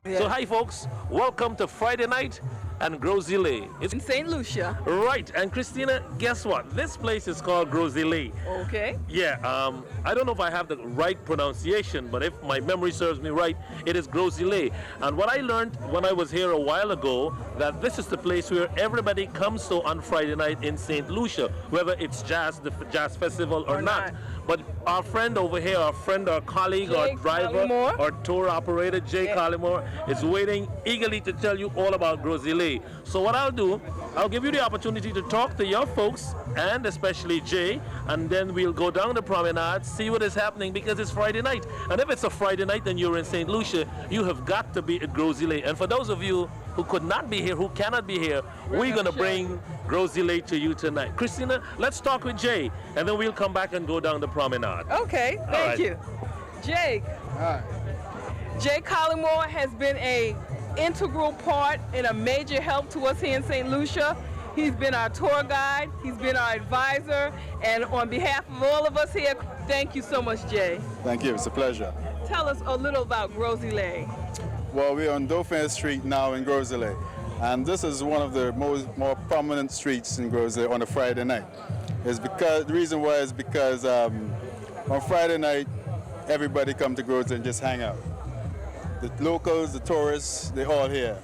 Yeah. So hi folks, welcome to Friday night and Gros-Islet. It's In St. Lucia. right, and Christina, guess what? This place is called Gros-Islet. Okay. Yeah, I don't know if I have the right pronunciation, but if my memory serves me right, it is Gros-Islet. And what I learned when I was here a while ago, that this is the place where everybody comes to on Friday night in St. Lucia, whether it's the jazz festival or not. But our friend over here, our friend, our colleague, our driver, our tour operator, Jay Collymore, is waiting eagerly to tell you all about Gros-Islet. So what I'll do, I'll give you the opportunity to talk to your folks, and especially Jay, and then we'll go down the promenade, see what is happening, because it's Friday night. And if it's a Friday night and you're in St. Lucia, you have got to be at Gros-Islet. And for those of you who could not be here, who cannot be here, we're going to bring Gros-Islet to you tonight. Christina, let's talk with Jay, and then we'll come back and go down the promenade. Okay, thank you. Jake. Hi. Jay Collymore has been a integral part and a major help to us here in St. Lucia. He's been our tour guide, he's been our advisor, and on behalf of all of us here, thank you so much, Jay. Thank you. It's a pleasure. Tell us a little about Gros-Islet. Well, we're on Dauphin Street now in Gros-Islet, and this is one of the more prominent streets in Gros-Islet on a Friday night. The reason why is because on Friday night, everybody come to Gros-Islet and just hang out. The locals, the tourists, they're all here.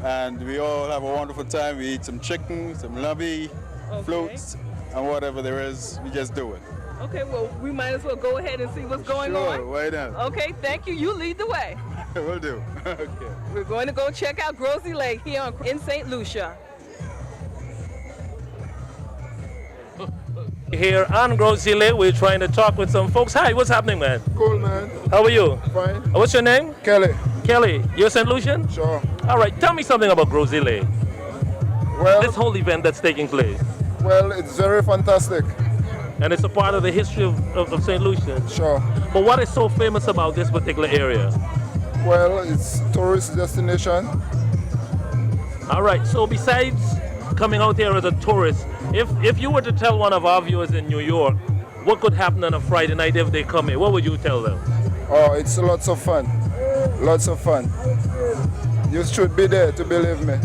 And we all have a wonderful time. We eat some chicken, some lumby, floats, and whatever there is, we just do it. Okay, well, we might as well go ahead and see what's going on. Sure, why not? Okay, thank you. You lead the way. Will do. Okay. We're going to go check out Gros-Islet here in St. Lucia. Here on Gros-Islet, we're trying to talk with some folks. Hi, what's happening, man? Cool, man. How are you? Fine. What's your name? Kelly. Kelly. You're St. Lucian? Sure. All right, tell me something about Gros-Islet. Well, This whole event that's taking place. it's very fantastic. And it's a part of the history of St. Lucia. Sure. But what is so famous about this particular area? Well, it's tourist destination. All right, so besides coming out here as a tourist, if you were to tell one of our viewers in New York what could happen on a Friday night if they come here, what would you tell them? Oh, it's lots of fun. Lots of fun. You should be there to believe me.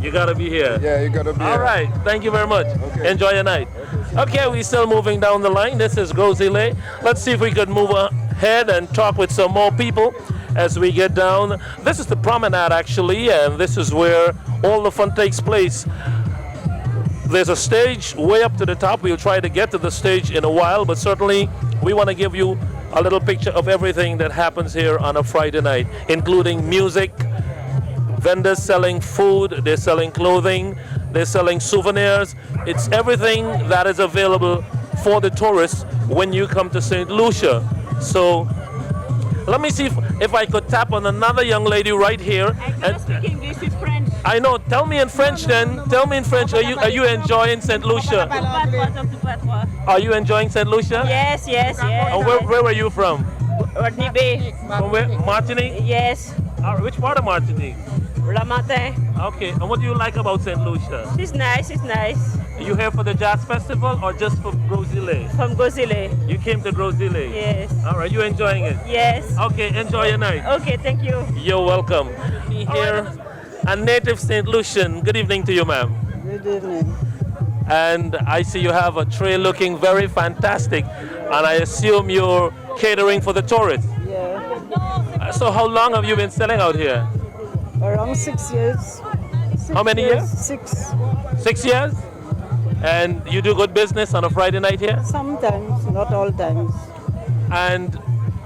You gotta be here. Yeah, you gotta be All here. right, thank you very much. Okay. Enjoy your night. Okay, we're still moving down the line. This is Gros-Islet. Let's see if we could move ahead and talk with some more people as we get down. This is the promenade actually, and this is where all the fun takes place. There's a stage way up to the top. We'll try to get to the stage in a while, but certainly we want to give you a little picture of everything that happens here on a Friday night, including music, vendors selling food, they're selling clothing, they're selling souvenirs. It's everything that is available for the tourists when you come to St. Lucia. So let me see if I could tap on another young lady right here. I cannot speak English, it's French. I know. Tell me in French then. Tell me in French. Are you enjoying St. Lucia? Are you enjoying St. Lucia? Yes, yes, yes. And where were you from? Rodney Bay. From where? Martinique? Yes. Which part of Martinique? La Matin. Okay. And what do you like about St. Lucia? It's nice, it's nice. Are you here for the jazz festival or just for Gros-Islet? From Gros-Islet. You came to Gros-Islet? Yes. All right. You enjoying it? Yes. Okay. Enjoy your night. Okay, thank you. You're welcome. Here, a native St. Lucian. Good evening to you, ma'am. Good evening. And I see you have a tray looking very fantastic, and I assume you're catering for the tourists. Yeah. So how long have you been selling out here? Around 6 years. How many years? 6. 6 years? And you do good business on a Friday night here? Sometimes, not all times. And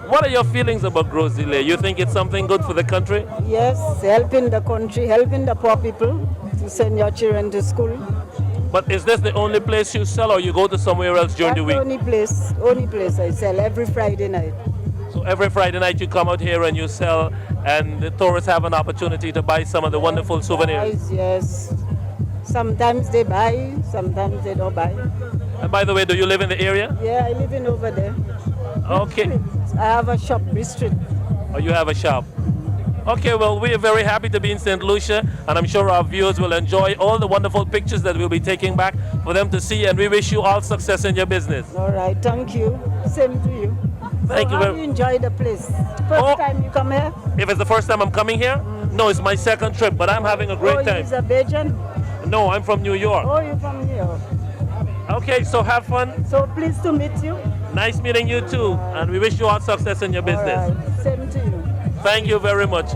what are your feelings about Gros-Islet? You think it's something good for the country? Yes, helping the country, helping the poor people to send your children to school. But is this the only place you sell, or you go to somewhere else during the week? Only place I sell every Friday night. So every Friday night you come out here and you sell, and the tourists have an opportunity to buy some of the wonderful souvenirs. Yes. Sometimes they buy, sometimes they don't buy. And by the way, do you live in the area? Yeah, I live in over there. Okay. I have a shop, Street. Oh, you have a shop. Okay, well, we are very happy to be in St. Lucia, and I'm sure our viewers will enjoy all the wonderful pictures that we'll be taking back for them to see, and we wish you all success in your business. All right, thank you. Same to you. Thank you How very do you enjoy the place? First time you come here? If it's the first time I'm coming here, No, it's my second trip, but I'm having a great time. He's a Belgian? No, I'm from New York. Oh, you're from here. Okay, so have fun. So pleased to meet you. Nice meeting you too, and we wish you all success in your business. All right. Same to you. Thank you very much.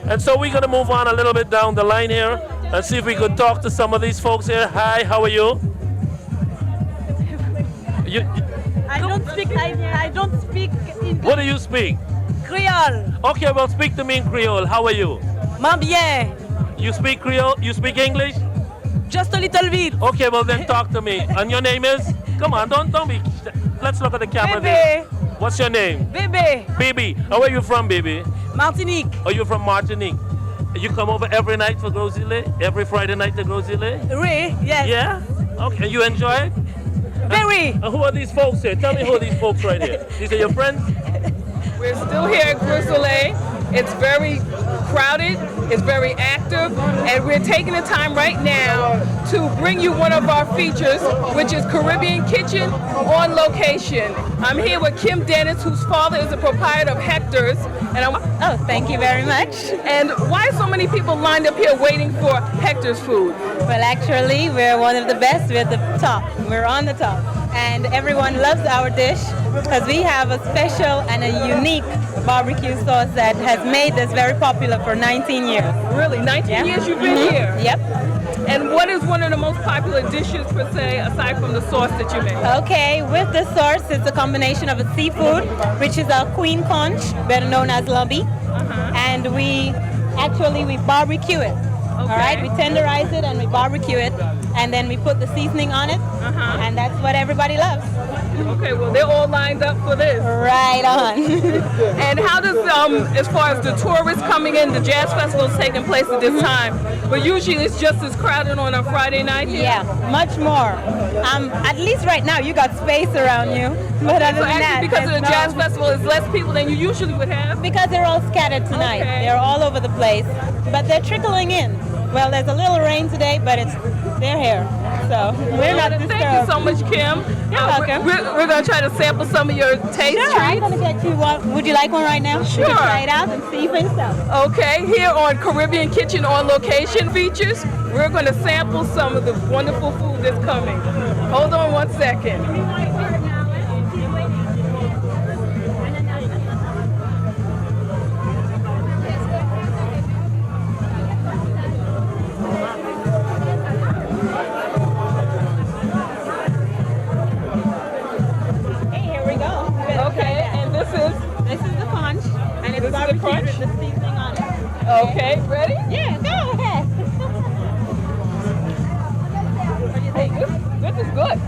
And so we're going to move on a little bit down the line here and see if we could talk to some of these folks here. Hi, how are you? I don't speak English. What do you speak? Creole. Okay, well, speak to me in Creole. How are you? M'en bien. You speak Creole? You speak English? Just a little bit. Okay, well then talk to me. And your name is? Come on, don't be. Let's look at the camera there. Bébé. What's your name? Bébé. Baby. And where you from, baby? Martinique. Are you from Martinique? You come over every night for Gros-Islet? Every Friday night to Gros-Islet? Oui, yes. Yeah? Okay, you enjoy it? Very. And who are these folks here? Tell me who are these folks right here. These are your friends? We're still here at Gros-Islet. It's very crowded, it's very active, and we're taking the time right now to bring you one of our features, which is Caribbean Kitchen on Location. I'm here with Kim Dennis, whose father is the proprietor of Hector's. Oh, thank you very much. And why so many people lined up here waiting for Hector's food? Well, actually, we're one of the best. We're at the top. We're on the top. And everyone loves our dish because we have a special and a unique barbecue sauce that has made this very popular for 19 years. Really? 19 years you've been here? Yep. And what is one of the most popular dishes, per se, aside from the sauce that you make? Okay, with the sauce, it's a combination of a seafood, which is our queen conch, better known as lumby. And we barbecue it. All right, we tenderize it and we barbecue it, and then we put the seasoning on it, and that's what everybody loves. Okay, well, they're all lined up for this. Right on. And how does, as far as the tourists coming in, the jazz festival is taking place at this time, but usually it's just as crowded on a Friday night here? Yeah, much more. At least right now you got space around you, but other So than that, actually, because of the there's jazz festival, it's less people than you usually would have? Because they're all scattered tonight. Okay. They're all over the place, but they're trickling in. Well, there's a little rain today, but they're here, so we're not disturbed. Thank you so much, Kim. You're welcome. We're going to try to sample some of your taste Sure, I'm treats. going to get you one. Would you like one right now? Sure. You can try it out and see for yourself. Okay, here on Caribbean Kitchen on Location features, we're going to sample some of the wonderful food that's coming. Hold on one second. Okay, ready? Yeah, go ahead. What do you think? This is good.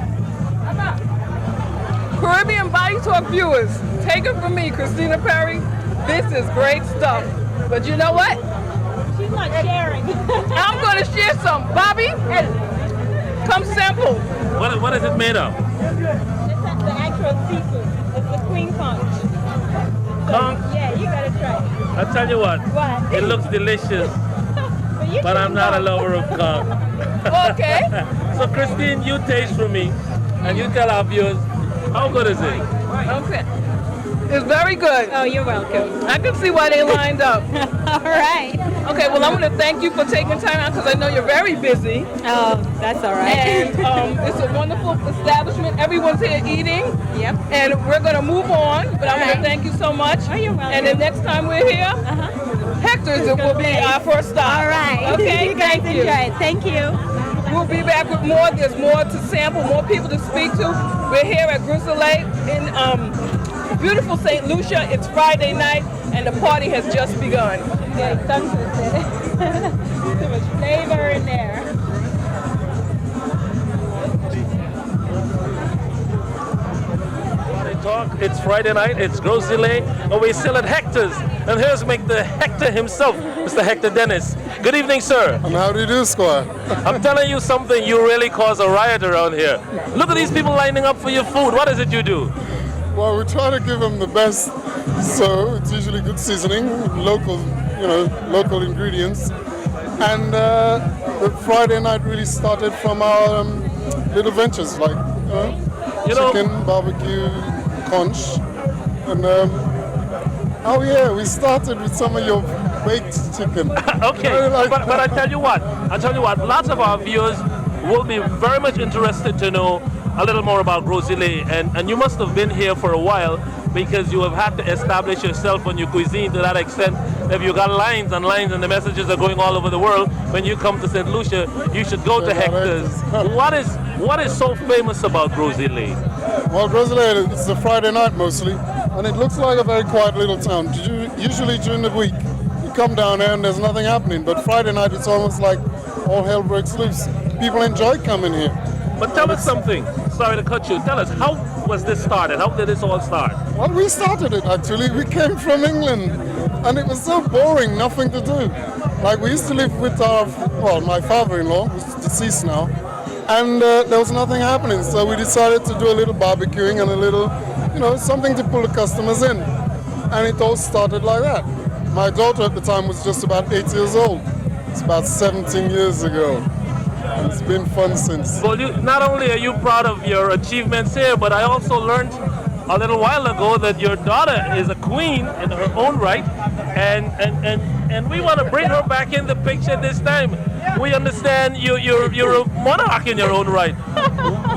Caribbean Body Talk viewers, take it from me, Christina Perry. This is great stuff. But you know what? She's not sharing. I'm going to share some. Bobby, come sample. What is it made of? This is the actual seafood. It's the queen conch. Conch? Yeah, you gotta try it. I'll tell you what. What? It looks delicious, but I'm not a lover of conch. Okay. So Christine, you taste for me, and you tell our viewers, how good is it? Okay. It's very good. Oh, you're welcome. I can see why they lined up. All right. Okay, well, I'm going to thank you for taking time out because I know you're very busy. Oh, that's all right. And it's a wonderful establishment. Everyone's here eating. Yep. And we're going to move on, but I want to thank you so much. Oh, you're welcome. And the next time we're here, Hector's will be our first stop. All right. Okay, You guys thank you. enjoy it. Thank you. We'll be back with more. There's more to sample, more people to speak to. We're here at Gros-Islet in beautiful St. Lucia. It's Friday night, and the party has just begun. Yeah, tongue twisted. Too much flavor in there. Talk. It's Friday night, it's Gros-Islet, and we're still at Hector's. And here's Mr. Hector himself, Mr. Hector Dennis. Good evening, sir. And how do you do, Squire? I'm telling you something, you really cause a riot around here. Look at these people lining up for your food. What is it you do? Well, we try to give them the best, so it's usually good seasoning, local ingredients. And the Friday night really started from our little ventures, like chicken, barbecue, conch. And we started with some of your baked chicken. Okay, Very like but I tell you what, lots of our viewers will be very much interested to know a little more about Gros-Islet, and you must have been here for a while because you have had to establish yourself on your cuisine to that extent. If you got lines and lines and the messages are going all over the world, when you come to St. Lucia, you should go to Hector's. What is so famous about Gros-Islet? Well, Gros-Islet, it's a Friday night mostly, and it looks like a very quiet little town. Usually during the week, you come down here and there's nothing happening, but Friday night it's almost like all hell breaks loose. People enjoy coming here. But tell us something. Sorry to cut you. Tell us, how was this started? How did this all start? Well, we started it actually. We came from England, and it was so boring, nothing to do. Like, we used to live with my father-in-law, who's deceased now, and there was nothing happening. So we decided to do a little barbecuing and a little, something to pull the customers in. And it all started like that. My daughter at the time was just about 8 years old. It's about 17 years ago. And it's been fun since. Well, not only are you proud of your achievements here, but I also learned a little while ago that your daughter is a queen in her own right, and we want to bring her back in the picture this time. We understand you're a monarch in your own right.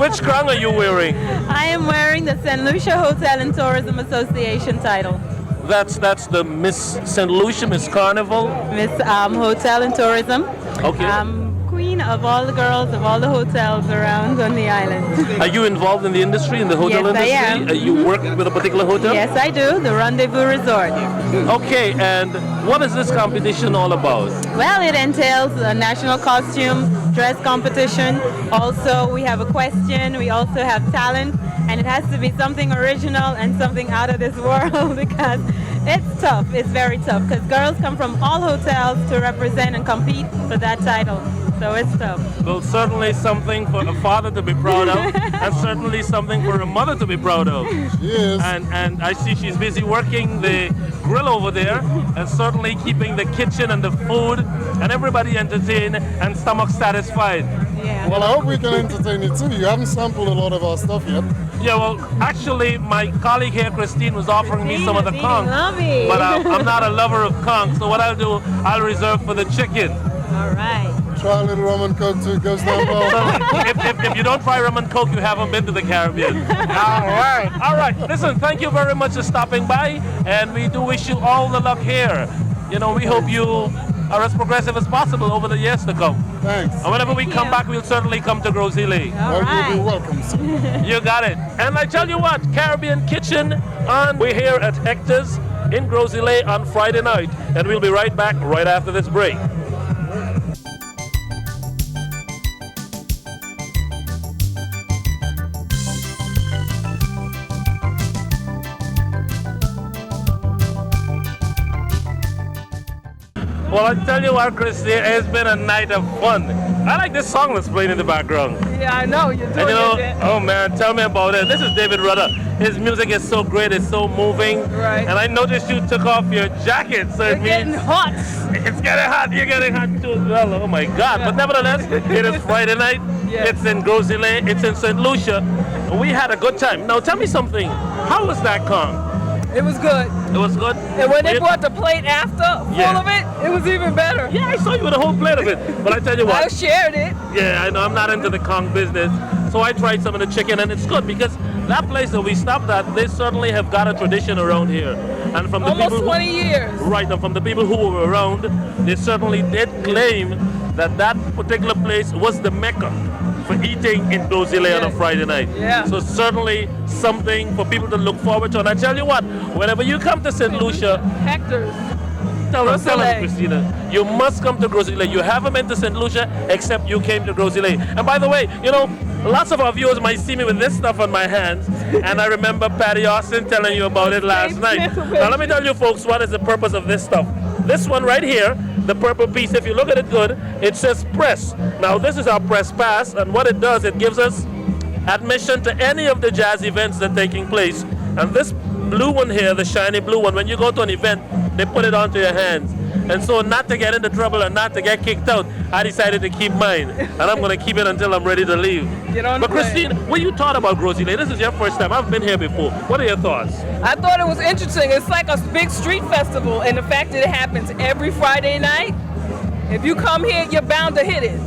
Which crown are you wearing? I am wearing the St. Lucia Hotel and Tourism Association title. That's the Miss St. Lucia, Miss Carnival? Miss Hotel and Tourism. Okay. Queen of all the girls of all the hotels around on the island. Are you involved in the industry, in the hotel industry? Yes, I am. You work with a particular hotel? Yes, I do. The Rendezvous Resort. Okay, and what is this competition all about? Well, it entails a national costume dress competition. Also, we have a question. We also have talent. And it has to be something original and something out of this world because it's tough. It's very tough because girls come from all hotels to represent and compete for that title. So it's tough. Well, certainly something for a father to be proud of, and certainly something for a mother to be proud of. Yes. And I see she's busy working the grill over there, and certainly keeping the kitchen and the food and everybody entertained and stomach satisfied. Yeah. Well, I hope we can entertain you too. You haven't sampled a lot of our stuff yet. Yeah, well, actually, my colleague here, Christine, was offering me some of the conch, but I'm not a lover of conch, so what I'll do, I'll reserve for the chicken. All right. Try a little rum and coke too, it goes down well. If you don't try rum and coke, you haven't been to the Caribbean. All right. Listen, thank you very much for stopping by, and we do wish you all the luck here. We hope you are as progressive as possible over the years to come. Thanks. And whenever we come back, we'll certainly come to Gros-Islet. All right. You'll be welcome, sir. You got it. And I tell you what, Caribbean Kitchen, and we're here at Hector's in Gros-Islet on Friday night, and we'll be right back right after this break. Well, I tell you what, Christy, it's been a night of fun. I like this song that's playing in the background. Yeah, I know. You're doing it. Oh man, tell me about it. This is David Rudder. His music is so great, it's so moving. Right. And I noticed you took off your jacket, so It's getting hot. It's getting hot. You're getting hot too as well. Oh my God. But nevertheless, it is Friday night. Yes. It's in Gros-Islet. It's in St. Lucia. We had a good time. Now tell me something. How was that con? It was good. It was good. And when they brought the plate after, full of it was even better. Yeah, I saw you with a whole plate of it. But I tell you what. I shared it. Yeah, I know. I'm not into the conch business. So I tried some of the chicken, and it's good because that place that we stopped at, they certainly have got a tradition around here. And from the Almost people 20 years. Right, and from the people who were around, they certainly did claim that that particular place was the Mecca for eating in Gros-Islet on a Friday night. Yeah. So certainly something for people to look forward to. And I tell you what, whenever you come to St. Lucia, Hector's. tell them, Gros-Islet. Christina, you must come to Gros-Islet. You haven't been to St. Lucia except you came to Gros-Islet. And by the way, lots of our viewers might see me with this stuff on my hands, and I remember Patty Austin telling you about it last night. Now let me tell you folks, what is the purpose of this stuff. This one right here, the purple piece, if you look at it good, it says press. Now this is our press pass, and what it does, it gives us admission to any of the jazz events that are taking place. And this blue one here, the shiny blue one, when you go to an event, they put it onto your hands. And so not to get into trouble and not to get kicked out, I decided to keep mine. And I'm going to keep it until I'm ready to leave. Get on the But Christine, what you thought about Gros-Islet? This is your first time. I've been here before. What are your thoughts? I thought it was interesting. It's like a big street festival, and the fact that it happens every Friday night, if you come here, you're bound to hit it.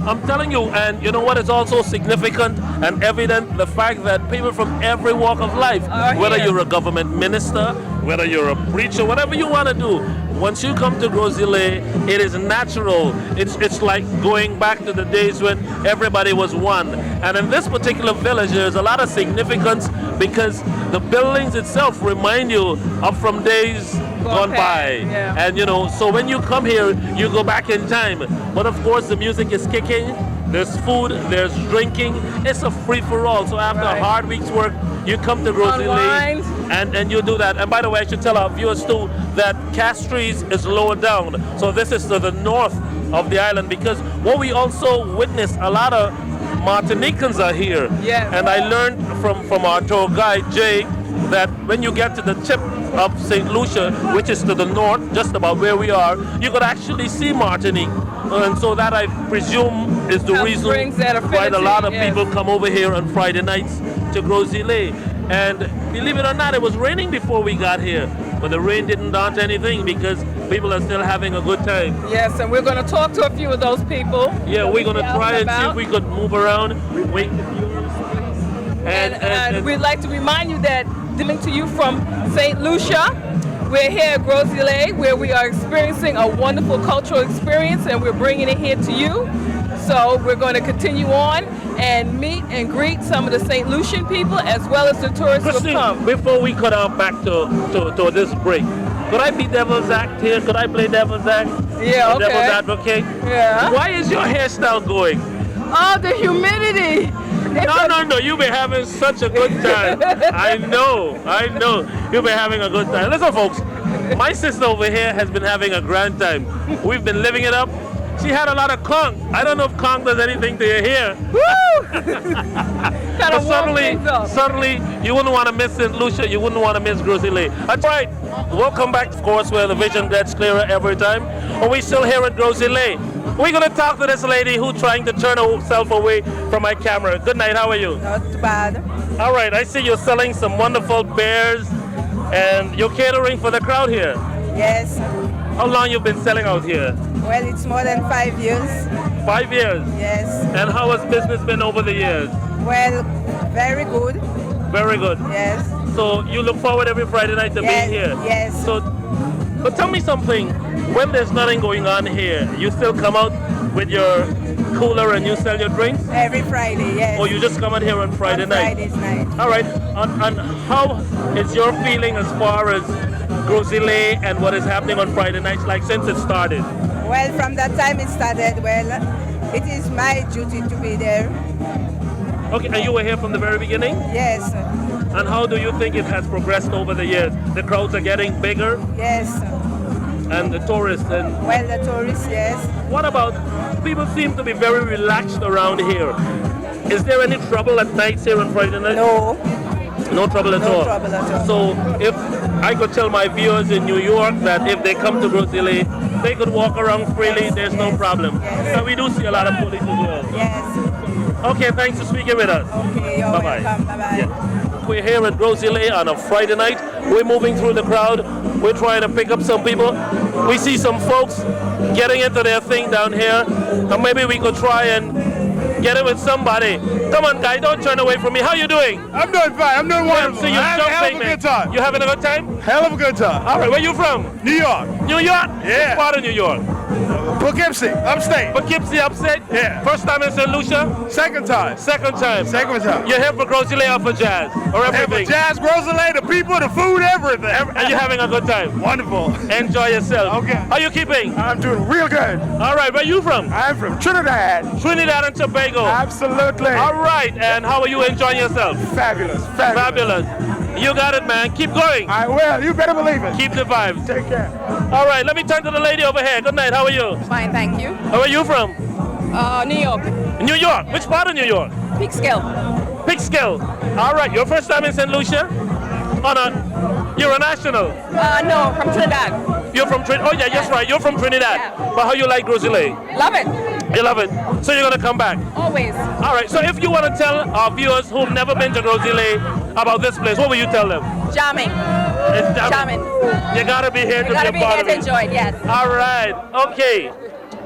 I'm telling you, and you know what is also significant and evident? The fact that people from every walk of life, whether you're a government minister, whether you're a preacher, whatever you want to do, once you come to Gros-Islet, it is natural. It's like going back to the days when everybody was one. And in this particular village, there's a lot of significance because the buildings itself remind you of from days gone by. Yeah. And you know, so when you come here, you go back in time. But of course, the music is kicking. There's food, there's drinking. It's a free-for-all. So after a hard week's work, you come to Gros-Islet and you do that. And by the way, I should tell our viewers too that Castries is lower down. So this is to the north of the island because what we also witness, a lot of Martinicans are here. Yes. And I learned from our tour guide, Jay, that when you get to the tip of St. Lucia, which is to the north, just about where we are, you could actually see Martinique. And so that I presume is the reason why a lot of people come over here on Friday nights to Gros-Islet. And believe it or not, it was raining before we got here. But the rain didn't daunt anything because people are still having a good time. Yes, and we're going to talk to a few of those people. Yeah, we're going to try and see if we could move around. And we'd like to remind you that coming to you from St. Lucia, we're here at Gros-Islet where we are experiencing a wonderful cultural experience and we're bringing it here to you. So we're going to continue on and meet and greet some of the St. Lucian people as well as the tourists who have come. Before we cut out back to this break, could I be devil's act here? Could I play devil's act? Yeah, okay. Devil's advocate? Yeah. Why is your hairstyle going? Oh, the humidity. No, you've been having such a good time. I know. You've been having a good time. Listen, folks, my sister over here has been having a grand time. We've been living it up. She had a lot of conch. I don't know if conch does anything to your hair. Woo! But suddenly, you wouldn't want to miss St. Lucia. You wouldn't want to miss Gros-Islet. That's right. Welcome back, of course, where the vision gets clearer every time. Are we still here at Gros-Islet? We're going to talk to this lady who's trying to turn herself away from my camera. Good night, how are you? Not too bad. All right, I see you're selling some wonderful bears and you're catering for the crowd here. Yes. How long you been selling out here? Well, it's more than 5 years. 5 years? Yes. And how has business been over the years? Well, very good. Very good. Yes. So you look forward every Friday night to being here? Yes. So, but tell me something. When there's nothing going on here, you still come out with your cooler and you sell your drinks? Every Friday, yes. Or you just come out here on Friday night? Friday's night. All right. And how is your feeling as far as Gros-Islet and what is happening on Friday nights like since it started? Well, from that time it started, well, it is my duty to be there. Okay, and you were here from the very beginning? Yes. And how do you think it has progressed over the years? The crowds are getting bigger? Yes. And the tourists? And well, the tourists, yes. What about, people seem to be very relaxed around here. Is there any trouble at nights here on Friday night? No. No trouble at all? No trouble at all. So if I could tell my viewers in New York that if they come to Gros-Islet, they could walk around freely, there's no problem. Yes. So we do see a lot of police as well. Yes. Okay, thanks for speaking with us. Okay, you're Bye-bye. welcome. Bye-bye. Yeah. We're here at Gros-Islet on a Friday night. We're moving through the crowd. We're trying to pick up some people. We see some folks getting into their thing down here. And maybe we could try and get it with somebody. Come on, guy, don't turn away from me. How you doing? I'm doing fine. I'm doing wonderful. So you're jumping, man. Good time. You having a good time? Hell of a good time. All right, where you from? New York. New York? Yeah. Which part of New York? Poughkeepsie, upstate. Poughkeepsie, upstate? Yeah. First time in St. Lucia? Second time. Second time. Second time. You're here for Gros-Islet or for jazz? Or everything? For jazz, Gros-Islet, the people, the food, everything. And you're having a good time? Wonderful. Enjoy yourself. Okay. How you keeping? I'm doing real good. All right, where you from? I'm from Trinidad. Trinidad and Tobago. Absolutely. All right, and how are you enjoying yourself? Fabulous. Fabulous. You got it, man. Keep going. I will. You better believe it. Keep the vibes. Take care. All right, let me turn to the lady over here. Good night. How are you? Fine, thank you. Where are you from? New York. New York. Which part of New York? Peekskill. Peekskill. All right, your first time in St. Lucia? Oh, no. You're a national. No, from Trinidad. You're from Trinidad? Oh yeah, yes, right. You're from Trinidad. Yeah. But how you like Gros-Islet? Love it. You love it. So you're gonna come back? Always. All right. So if you want to tell our viewers who've never been to Gros-Islet about this place, what will you tell them? Jamming. It's Jamming. You gotta be here to You gotta be be a part here of to it. enjoy it, yes. All right. Okay.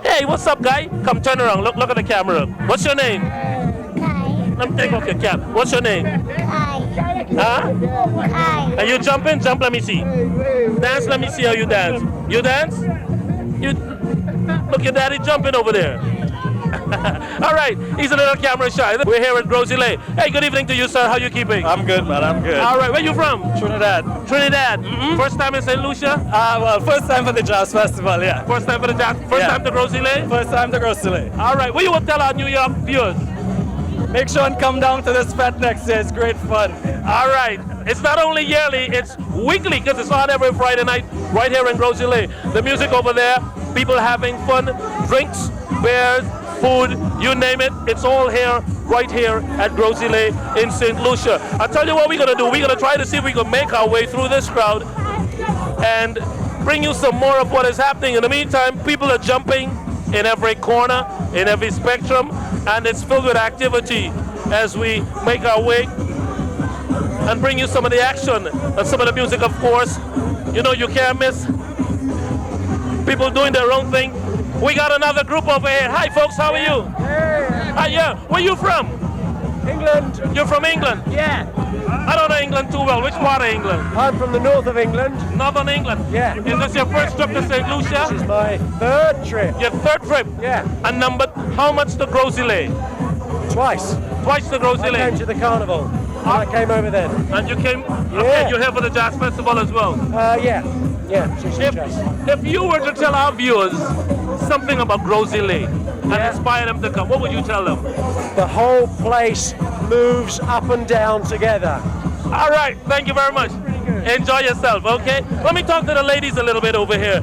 Hey, what's up, guy? Come turn around. Look at the camera. What's your name? Kai. Let me take off your cap. What's your name? Kai. Huh? Kai. Are you jumping? Jump. Let me see. Dance. Let me see how you dance. You dance? You look your daddy jumping over there. All right, he's a little camera shy. We're here at Gros-Islet. Hey, good evening to you, sir. How you keeping? I'm good, man. I'm good. All right, where you from? Trinidad. Trinidad. First time in St. Lucia? Well, first time for the Jazz Festival, yeah. First time for the jazz. First Yeah. time to Gros-Islet? First time to Gros-Islet. All right, what you will tell our New York viewers? Make sure and come down to this fete next year. It's great fun. All right, it's not only yearly, it's weekly because it's on every Friday night right here in Gros-Islet. The music over there, people having fun, drinks, beers, food, you name it, it's all here, right here at Gros-Islet in St. Lucia. I'll tell you what we're gonna do. We're gonna try to see if we can make our way through this crowd and bring you some more of what is happening. In the meantime, people are jumping in every corner, in every spectrum, and it's filled with activity as we make our way and bring you some of the action and some of the music, of course. You know, you can't miss people doing their own thing. We got another group over here. Hi, folks. How are you? Hi, yeah. Where you from? England. You're from England? Yeah. I don't know England too well. Which part of England? I'm from the north of England. Northern England? Yeah. Is this your first trip to St. Lucia? This is my third trip. Your third trip? Yeah. And numbered how much to Gros-Islet? Twice. Twice to Gros-Islet? I came to the carnival. And I came over then. And you came? Yeah. Okay, you're here for the Jazz Festival as well? Yeah. Yeah. If you were to tell our viewers something about Gros-Islet and inspire them to come, what would you tell them? The whole place moves up and down together. All right, thank you very much. Enjoy yourself, okay? Let me talk to the ladies a little bit over here.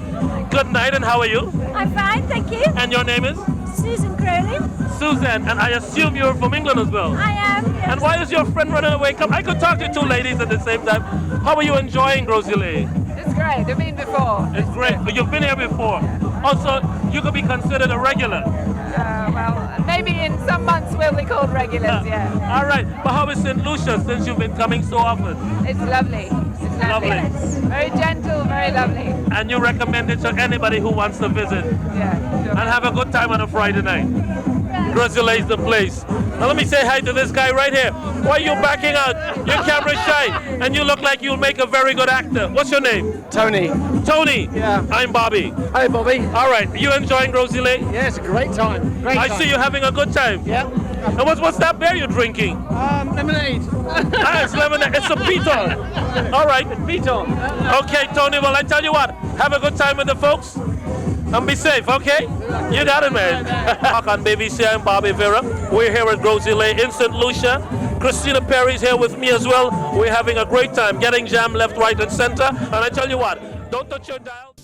Good night, and how are you? I'm fine, thank you. And your name is? Susan Crowley. Susan, and I assume you're from England as well? I am, yes. And why is your friend running away? Come, I could talk to two ladies at the same time. How are you enjoying Gros-Islet? It's great. I've been before. It's great. You've been here before. Also, you could be considered a regular. Well, maybe in some months we'll be called regulars, yeah. All right. But how is St. Lucia since you've been coming so often? It's lovely. It's lovely. Lovely. Very gentle, very lovely. And you recommend it to anybody who wants to visit? Yeah. Sure. And have a good time on a Friday night. Gros-Islet is the place. Now let me say hi to this guy right here. Why are you backing out? You're camera shy, and you look like you'll make a very good actor. What's your name? Tony. Tony. Yeah. I'm Bobby. Hi, Bobby. All right. You enjoying Gros-Islet? Yeah, it's a great time. Great I time. see you having a good time. Yeah. And what's that beer you're drinking? Lemonade. It's lemonade. It's a Piton. All right. Piton. Okay, Tony. Well, I tell you what. Have a good time with the folks. And be safe, okay? You got it, man. Back on BVC, I'm Bobby Vera. We're here at Gros-Islet in St. Lucia. Christina Perry's here with me as well. We're having a great time, getting jam left, right, and center. And I tell you what, don't touch your dial.